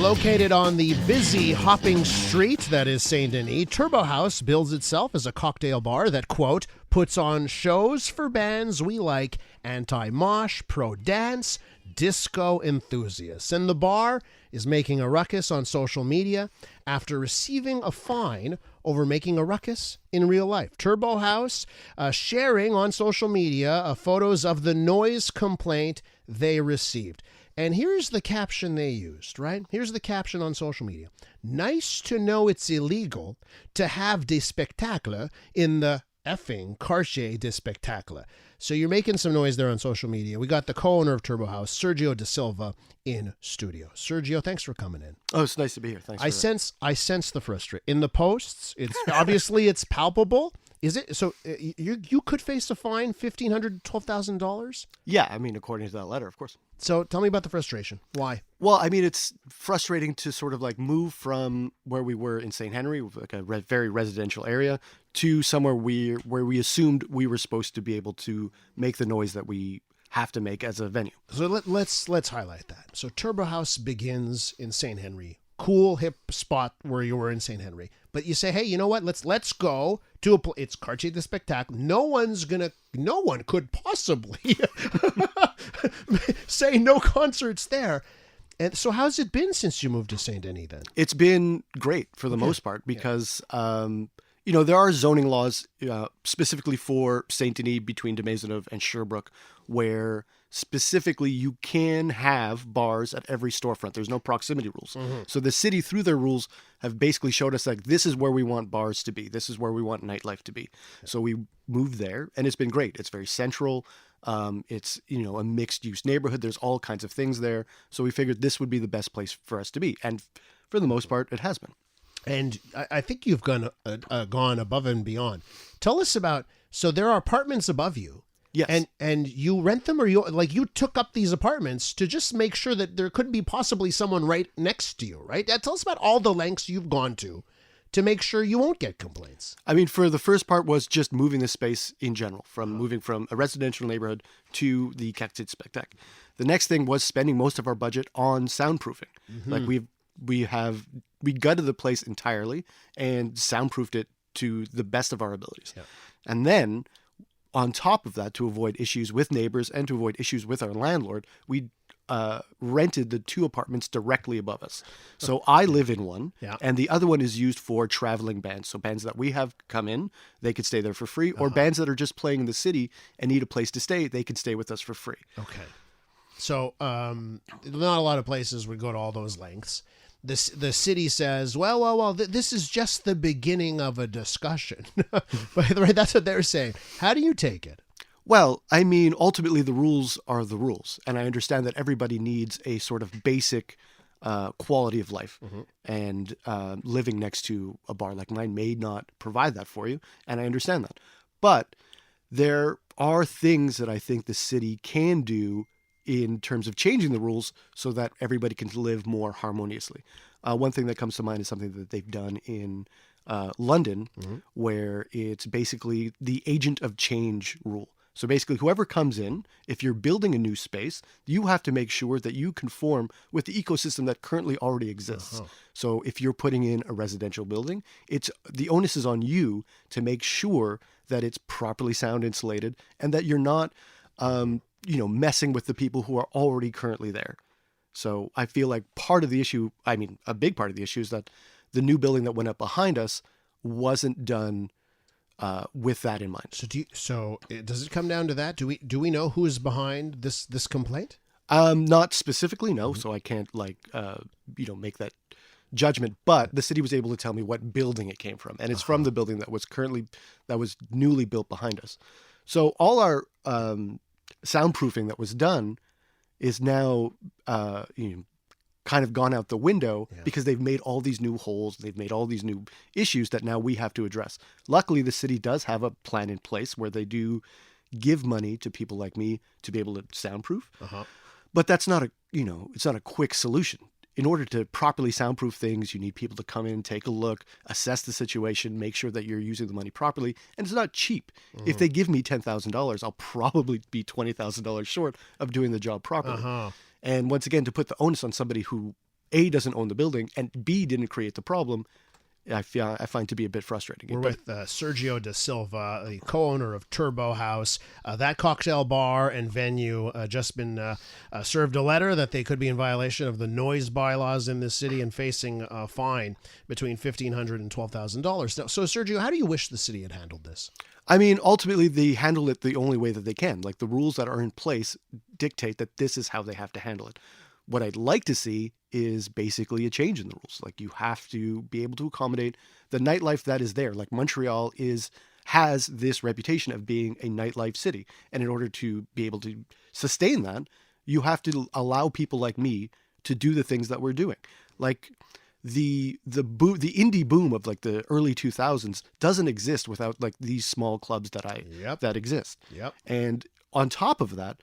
Located on the busy hopping street that is Saint-Denis, Turbo Haus builds itself as a cocktail bar that, quote, puts on shows for bands we like, anti-mosh, pro-dance, disco enthusiasts. And the bar is making a ruckus on social media after receiving a fine over making a ruckus in real life. Turbo Haus sharing on social media photos of the noise complaint they received. And here's the caption they used, right? Here's the caption on social media. Nice to know it's illegal to have des spectacles in the effing quartier des spectacles. So you're making some noise there on social media. We got the co-owner of Turbo Haus, Sergio de Silva, in studio. Sergio, thanks for coming in. Oh, it's nice to be here. Thanks. I sense the frustration in the posts. It's obviously it's palpable. Is it? So you could face a fine, $1,500, $12,000? Yeah, I mean, according to that letter, of course. So tell me about the frustration. Why? Well, I mean, it's frustrating to sort of like move from where we were in St. Henry, like a very residential area, to somewhere where we assumed we were supposed to be able to make the noise that we have to make as a venue. So let's highlight that. So Turbo Haus begins in St. Henry. Cool, hip spot where you were in St. Henry. But you say, hey, you know what? Let's go to it's Quartier de Spectacle. No one could possibly say no concerts there. And so how's it been since you moved to Saint Denis then? It's been great for the most part because, there are zoning laws specifically for Saint Denis between de Maisonneuve and Sherbrooke where specifically you can have bars at every storefront. There's no proximity rules. Mm-hmm. So the city, through their rules, have basically showed us like, this is where we want bars to be. This is where we want nightlife to be. Yeah. So we moved there and it's been great. It's very central. It's, a mixed use neighborhood. There's all kinds of things there. So we figured this would be the best place for us to be. And for the most part, it has been. And I think you've gone above and beyond. Tell us about, so there are apartments above you. Yes. And you rent them, or you took up these apartments to just make sure that there couldn't be possibly someone right next to you, right? Tell us about all the lengths you've gone to make sure you won't get complaints. I mean, for the first part was just moving the space in general, moving from a residential neighborhood to the Quartier de Spectacle. The next thing was spending most of our budget on soundproofing. Mm-hmm. Like we gutted the place entirely and soundproofed it to the best of our abilities. Yeah. And then on top of that, to avoid issues with neighbors and to avoid issues with our landlord, we rented the two apartments directly above us. So I live in one, yeah, and the other one is used for traveling bands. So bands that we have come in, they could stay there for free, or bands that are just playing in the city and need a place to stay, they can stay with us for free. Okay. So not a lot of places would go to all those lengths. The city says, well, this is just the beginning of a discussion. Right? That's what they're saying. How do you take it? Well, I mean, ultimately the rules are the rules. And I understand that everybody needs a sort of basic quality of life. Mm-hmm. And living next to a bar like mine may not provide that for you. And I understand that. But there are things that I think the city can do in terms of changing the rules so that everybody can live more harmoniously. One thing that comes to mind is something that they've done in London, mm-hmm, where it's basically the agent of change rule. So basically, whoever comes in, if you're building a new space, you have to make sure that you conform with the ecosystem that currently already exists. Uh-huh. So if you're putting in a residential building, the onus is on you to make sure that it's properly sound insulated and that you're not messing with the people who are already currently there. So I feel like a big part of the issue is that the new building that went up behind us wasn't done with that in mind. So does it come down to that? Do we know who is behind this complaint? Not specifically, no. Mm-hmm. So I can't make that judgment. But the city was able to tell me what building it came from, and it's from the building that was newly built behind us. So all our soundproofing that was done is now kind of gone out the window, yeah, because they've made all these new holes, they've made all these new issues that now we have to address. Luckily, the city does have a plan in place where they do give money to people like me to be able to soundproof. Uh-huh. But that's not it's not a quick solution. In order to properly soundproof things, you need people to come in, take a look, assess the situation, make sure that you're using the money properly. And it's not cheap. Mm-hmm. If they give me $10,000, I'll probably be $20,000 short of doing the job properly. Uh-huh. And once again, to put the onus on somebody who A, doesn't own the building, and B, didn't create the problem, I find to be a bit frustrating. We're with Sergio de Silva, the co-owner of Turbo House. That cocktail bar and venue just been served a letter that they could be in violation of the noise bylaws in this city and facing a fine between $1,500 and $12,000. So, Sergio, how do you wish the city had handled this? I mean, ultimately, they handle it the only way that they can. Like, the rules that are in place dictate that this is how they have to handle it. What I'd like to see is basically a change in the rules. Like, you have to be able to accommodate the nightlife that is there. Like, Montreal has this reputation of being a nightlife city. And in order to be able to sustain that, you have to allow people like me to do the things that we're doing. Like, the indie boom of like the early 2000s doesn't exist without like these small clubs that exist. Yep. And on top of that,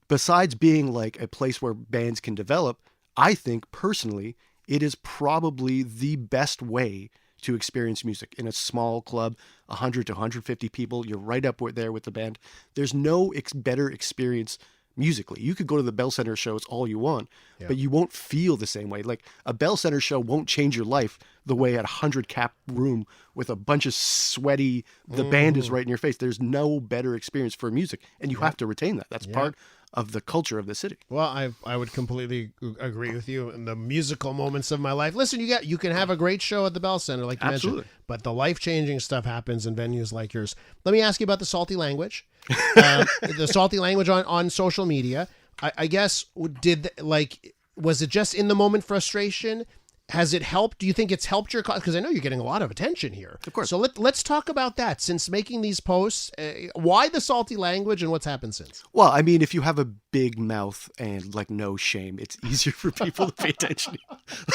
besides being like a place where bands can develop, I think personally, it is probably the best way to experience music in a small club, 100 to 150 people. You're right up there with the band. There's no better experience musically. You could go to the Bell Center shows all you want, but you won't feel the same way. Like, a Bell Center show won't change your life the way at a 100-cap room with a bunch of sweaty, the band is right in your face. There's no better experience for music, and you have to retain that. That's part of the culture of the city. Well, I would completely agree with you in the musical moments of my life. Listen, you can have a great show at the Bell Center, like you mentioned, but the life-changing stuff happens in venues like yours. Let me ask you about the salty language. The salty language on social media. I guess, was it just in the moment frustration? Has it helped? Do you think it's helped your cause? Because I know you're getting a lot of attention here. Of course. So let's talk about that. Since making these posts, why the salty language and what's happened since? Well, I mean, if you have a big mouth and like no shame, it's easier for people to pay attention.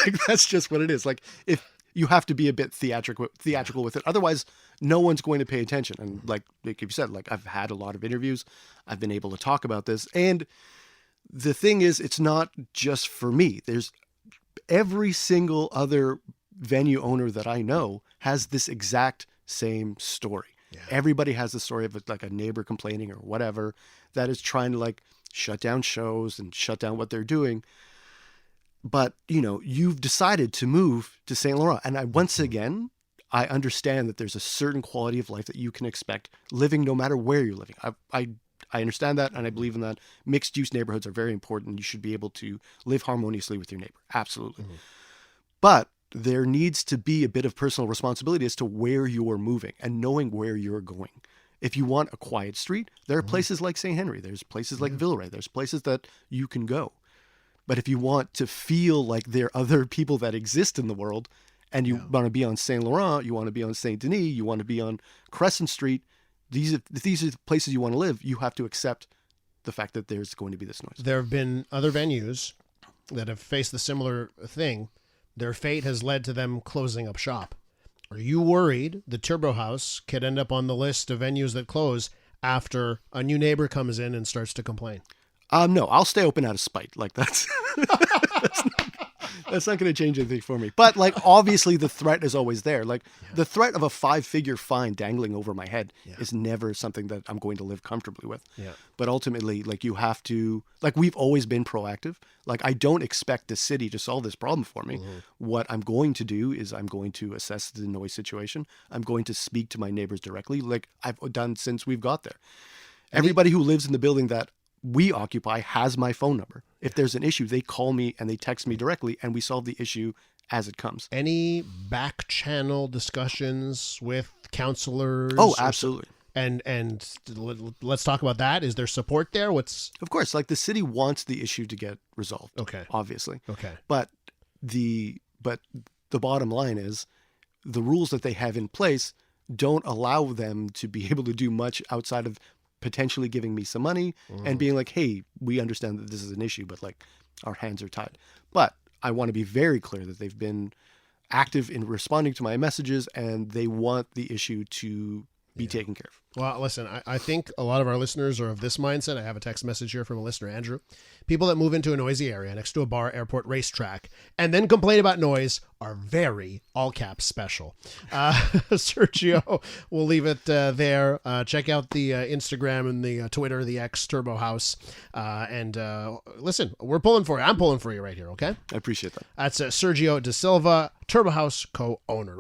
Like, that's just what it is. Like, if you have to be a bit theatrical with it, otherwise no one's going to pay attention. And like you said, like, I've had a lot of interviews. I've been able to talk about this. And the thing is, it's not just for me. There's every single other venue owner that I know has this exact same story. Yeah. Everybody has the story of like a neighbor complaining or whatever that is trying to like shut down shows and shut down what they're doing. But, you know, you've decided to move to Saint Laurent. And once again, I understand that there's a certain quality of life that you can expect living no matter where you're living. I understand that, and I believe in that. Mixed-use neighborhoods are very important. You should be able to live harmoniously with your neighbor. Absolutely. Mm-hmm. But there needs to be a bit of personal responsibility as to where you're moving and knowing where you're going. If you want a quiet street, there are places like St. Henry. There's places like Villeray. There's places that you can go. But if you want to feel like there are other people that exist in the world, and you want to be on Saint Laurent, you want to be on Saint-Denis, you want to be on Crescent Street, these are the places you want to live, you have to accept the fact that there's going to be this noise. There have been other venues that have faced the similar thing. Their fate has led to them closing up shop. Are you worried the Turbo House could end up on the list of venues that close after a new neighbor comes in and starts to complain? No, I'll stay open out of spite. Like, that's that's not going to change anything for me. But like, obviously the threat is always there. Like, the threat of a 5-figure fine dangling over my head is never something that I'm going to live comfortably with. Yeah. But ultimately, like, you have to, like, we've always been proactive. Like, I don't expect the city to solve this problem for me. Mm-hmm. What I'm going to do is I'm going to assess the noise situation. I'm going to speak to my neighbors directly, like I've done since we've got there. Everybody who lives in the building that we occupy has my phone number. If there's an issue, they call me and they text me directly, and we solve the issue as it comes. Any back channel discussions with counselors? Oh, absolutely. And let's talk about that. Is there support there? Of course, like, the city wants the issue to get resolved. Okay. Obviously. Okay. But the bottom line is the rules that they have in place don't allow them to be able to do much outside of potentially giving me some money and being like, hey, we understand that this is an issue, but like, our hands are tied. But I want to be very clear that they've been active in responding to my messages, and they want the issue to be taken care of. Well, listen, I think a lot of our listeners are of this mindset. I have a text message here from a listener, Andrew. People that move into a noisy area next to a bar, airport, racetrack, and then complain about noise are very, all caps, special. Sergio, we'll leave it there. Check out the Instagram and the Twitter, the X, Turbo House. And listen, we're pulling for you. I'm pulling for you right here, okay? I appreciate that. That's Sergio de Silva, Turbo House co-owner.